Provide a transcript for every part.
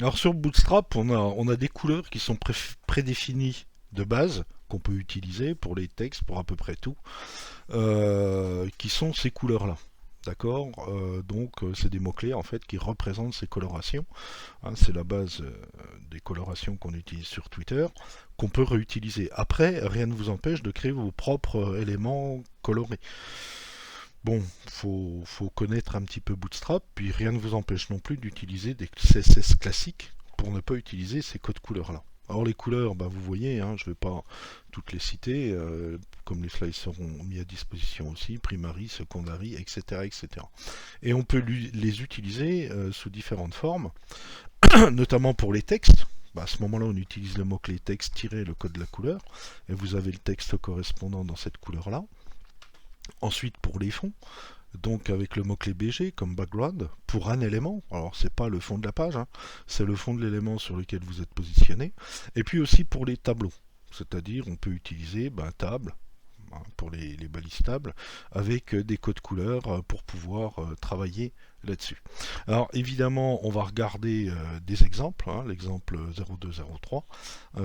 Alors sur Bootstrap, on a des couleurs qui sont prédéfinies de base, qu'on peut utiliser pour les textes, pour à peu près tout, qui sont ces couleurs-là. D'accord. Donc c'est des mots-clés en fait qui représentent ces colorations. Hein, c'est la base des colorations qu'on utilise sur Twitter, qu'on peut réutiliser. Après, rien ne vous empêche de créer vos propres éléments colorés. Bon, faut connaître un petit peu Bootstrap, puis rien ne vous empêche non plus d'utiliser des CSS classiques pour ne pas utiliser ces codes couleurs-là. Alors les couleurs, bah, vous voyez, hein, je ne vais pas toutes les citer, comme les slides seront mis à disposition aussi, primary, secondary, etc. etc. Et on peut les utiliser sous différentes formes, notamment pour les textes. Bah, à ce moment-là, on utilise le mot-clé texte-le code de la couleur, et vous avez le texte correspondant dans cette couleur-là. Ensuite, pour les fonds, donc avec le mot-clé BG comme background, pour un élément, alors c'est pas le fond de la page, hein, c'est le fond de l'élément sur lequel vous êtes positionné, et puis aussi pour les tableaux, c'est-à-dire on peut utiliser table, hein, pour les balises tables, avec des codes couleurs pour pouvoir travailler là-dessus. Alors évidemment, on va regarder des exemples, hein, l'exemple 0203,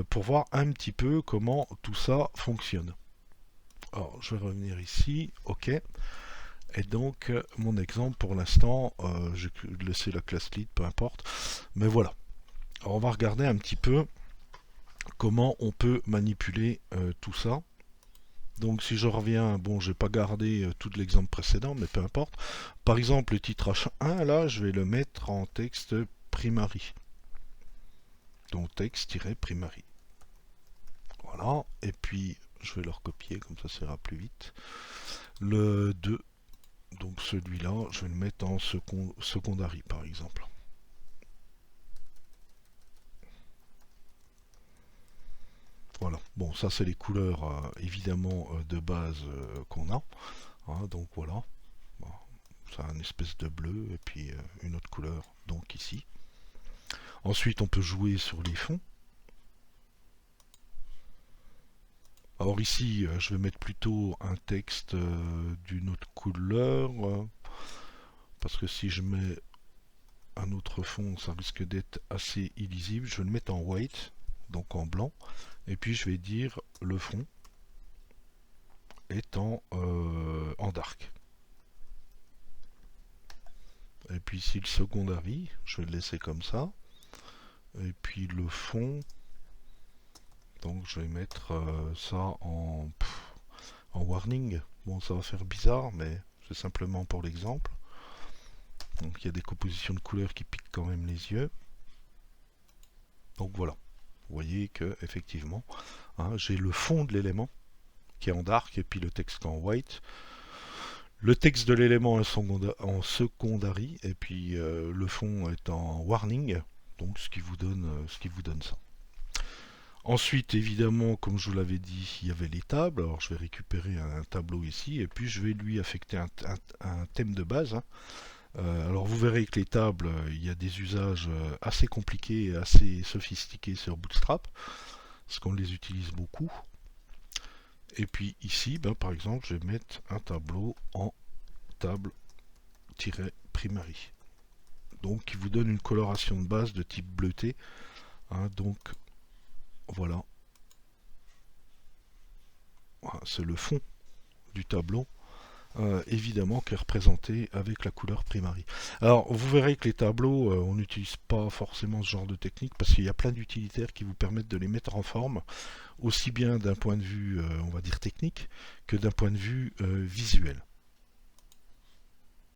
pour voir un petit peu comment tout ça fonctionne. Alors je vais revenir ici, ok. Et donc, mon exemple pour l'instant, je vais laisser la classe lead, peu importe. Mais voilà. Alors, on va regarder un petit peu comment on peut manipuler tout ça. Donc, si je reviens, bon, je n'ai pas gardé tout l'exemple précédent, mais peu importe. Par exemple, le titre H1, là, je vais le mettre en texte primary. Donc, texte-primary. Voilà. Et puis, je vais le recopier, comme ça ira plus vite. Le 2. Donc celui-là, je vais le mettre en secondary par exemple. Voilà. Bon, ça c'est les couleurs évidemment de base qu'on a. Hein, donc voilà. Bon, ça a une espèce de bleu et puis une autre couleur donc ici. Ensuite, on peut jouer sur les fonds. Alors ici, je vais mettre plutôt un texte d'une autre couleur. Parce que si je mets un autre fond, ça risque d'être assez illisible. Je vais le mettre en white, donc en blanc. Et puis je vais dire le fond est en dark. Et puis ici le secondary, je vais le laisser comme ça. Et puis le fond, donc je vais mettre ça en warning. Bon, ça va faire bizarre, mais c'est simplement pour l'exemple. Donc il y a des compositions de couleurs qui piquent quand même les yeux. Donc voilà. Vous voyez que effectivement, hein, j'ai le fond de l'élément qui est en dark et puis le texte en white. Le texte de l'élément en secondary et puis le fond est en warning, donc ce qui vous donne ça. Ensuite, évidemment, comme je vous l'avais dit, il y avait les tables. Alors je vais récupérer un tableau ici et puis je vais lui affecter un thème de base. Hein. Alors vous verrez que les tables, il y a des usages assez compliqués et assez sophistiqués sur Bootstrap, parce qu'on les utilise beaucoup. Et puis ici, par exemple, je vais mettre un tableau en table-primary. Donc qui vous donne une coloration de base de type bleuté. Hein, donc voilà. Voilà, c'est le fond du tableau. Évidemment qui est représenté avec la couleur primary. Alors vous verrez que les tableaux, on n'utilise pas forcément ce genre de technique parce qu'il y a plein d'utilitaires qui vous permettent de les mettre en forme, aussi bien d'un point de vue, on va dire technique, que d'un point de vue visuel.